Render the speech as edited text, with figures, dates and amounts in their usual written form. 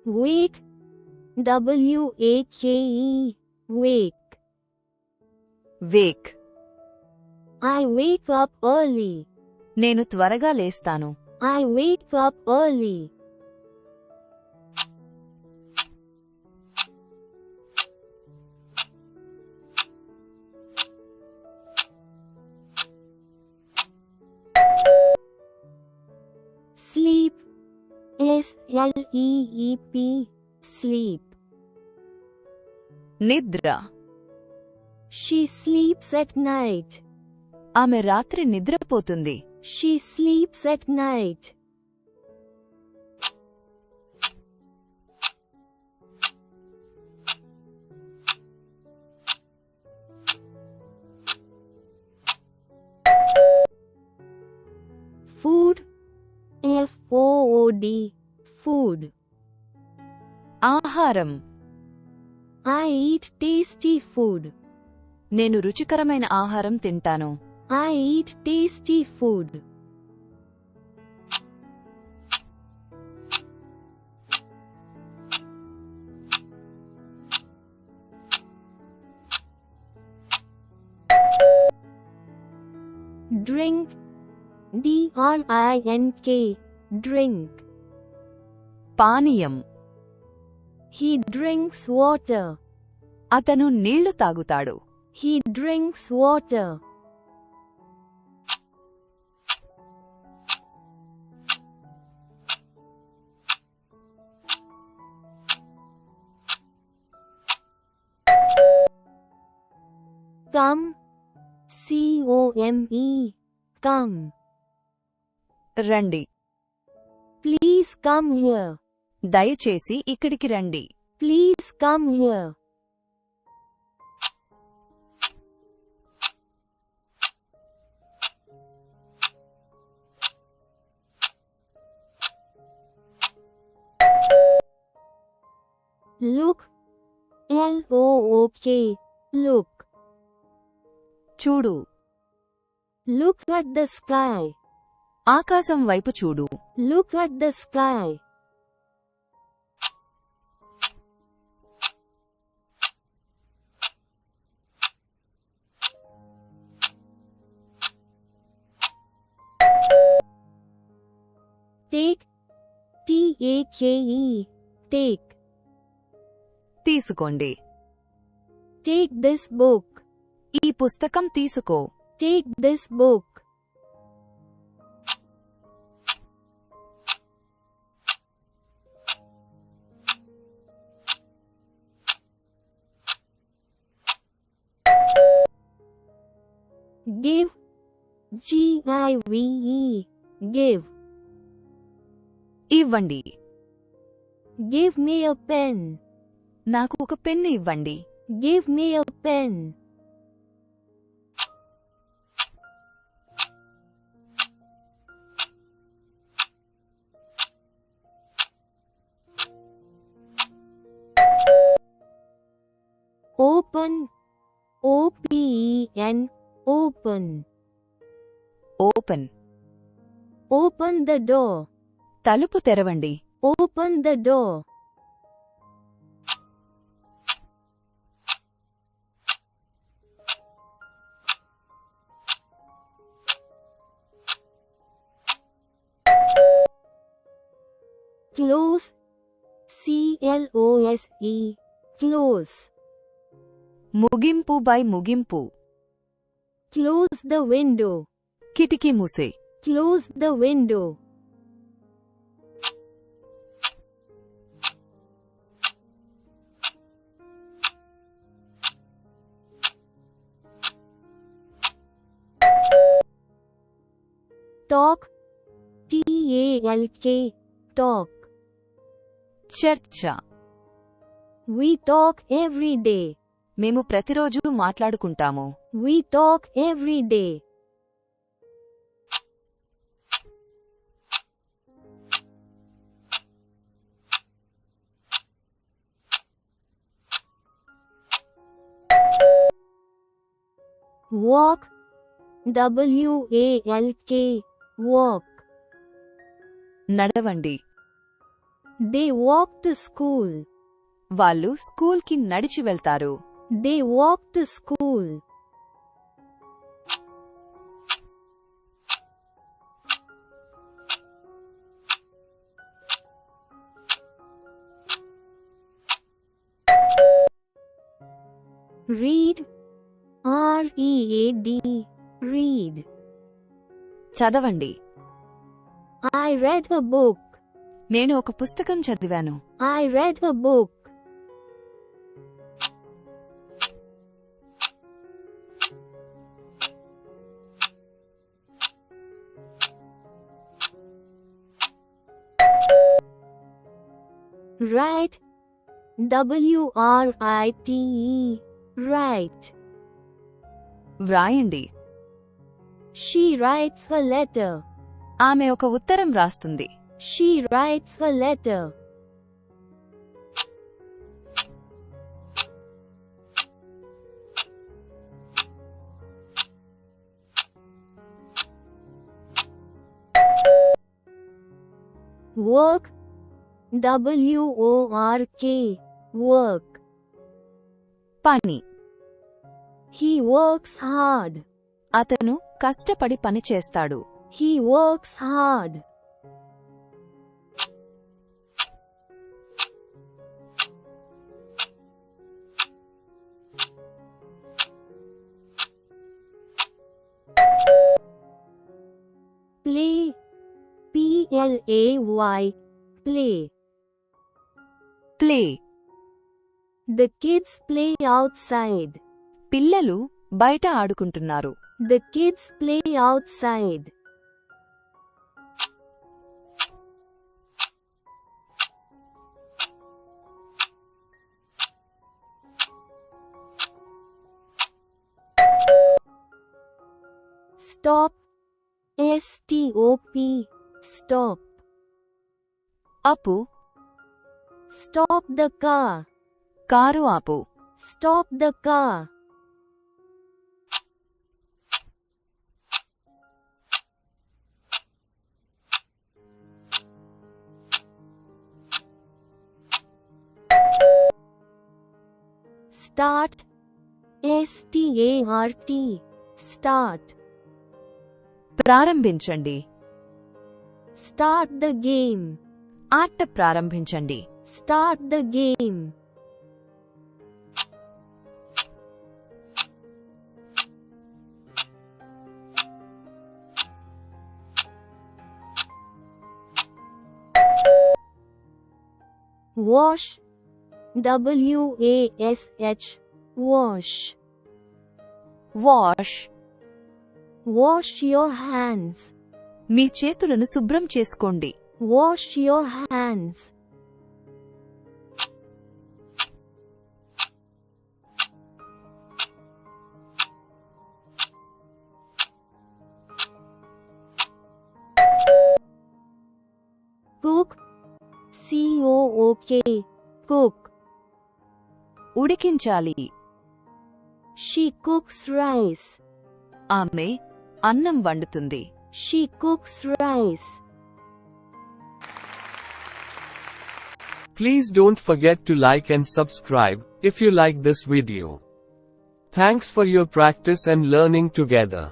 Wake. W-A-K-E. Wake. Wake. I wake up early. నేను త్వరగా లేస్తాను. I wake up early. Sleep. S-L-E-E-P. Sleep. నిద్ర. She sleeps at night. ఆమె రాత్రి నిద్రపోతుంది. She sleeps at night. Food. F-O-O-D. Food. ఆహారం. I eat tasty food. నేను రుచికరమైన ఆహారం తింటాను. I eat tasty food. Drink. D-R-I-N-K. Drink. పానీయం. He drinks water. అతను నీళ్లు తాగుతాడు. He drinks water. Come. C-O-M-E. Come. రండి. Please come here. దయచేసి ఇక్కడికి రండి. Please come here. Look. L-O-O-K. Look. చూడు. Look at the sky. ఆకాశం వైపు చూడు. Look at the sky. Take. T-A-K-E. Take. తీసుకోండి. Take this book. ఈ పుస్తకం తీసుకో. Take this book. Give. G-I-V-E. Give. ఇవ్వండి. Give me a pen. నాకు ఒక పెన్ను ఇవ్వండి. Give me a pen. Open. O-P-E-N. Open. Open. Open the door. తలుపు తెరవండి. Open the door. Close. C-L-O-S-E. Close. ముగింపు బై ముగింపు. Close the window. కిటికీ మూసే. Close the window. Talk. T-A-L-K. Talk. చర్చ. We talk every day. మేము ప్రతిరోజు మాట్లాడుకుంటాము. We talk every day. Walk. W-A-L-K. Walk. నడవండి. They walk to school. వాళ్ళు స్కూల్కి నడిచి వెళ్తారు. They walk to school. Read. R-E-A-D. Read. చదవండి. I read a book. నేను ఒక పుస్తకం చదివాను. I read a book. Write. W-R-I-T-E. Write. వ్రాయండి. She writes a letter. ఆమె ఒక ఉత్తరం రాస్తుంది. She writes a letter. Work. W-O-R-K. Work. పని. He works hard. అతను కష్టపడి పని చేస్తాడు. He works hard. Play. P-L-A-Y. Play. Play. The kids play outside. పిల్లలు బయట ఆడుకుంటున్నారు. The kids play outside. Stop. S-T-O-P. Stop. ఆపు. Stop the car. కారు ఆపు. Stop the car. Start. S-T-A-R-T. Start. ప్రారంభించండి. Start the game. ఆట ప్రారంభించండి. Start the game. Wash. W-A-S-H. Wash. Wash. Wash your hands. మీ చేతులను శుభ్రం చేసుకోండి. Wash your hands. Cook. C-O-O-K. Cook. ఉడికించాలి. She cooks rice. ఆమె అన్నం వండుతుంది. She cooks rice. Please don't forget to like and subscribe if you like this video. Thanks for your practice and learning together.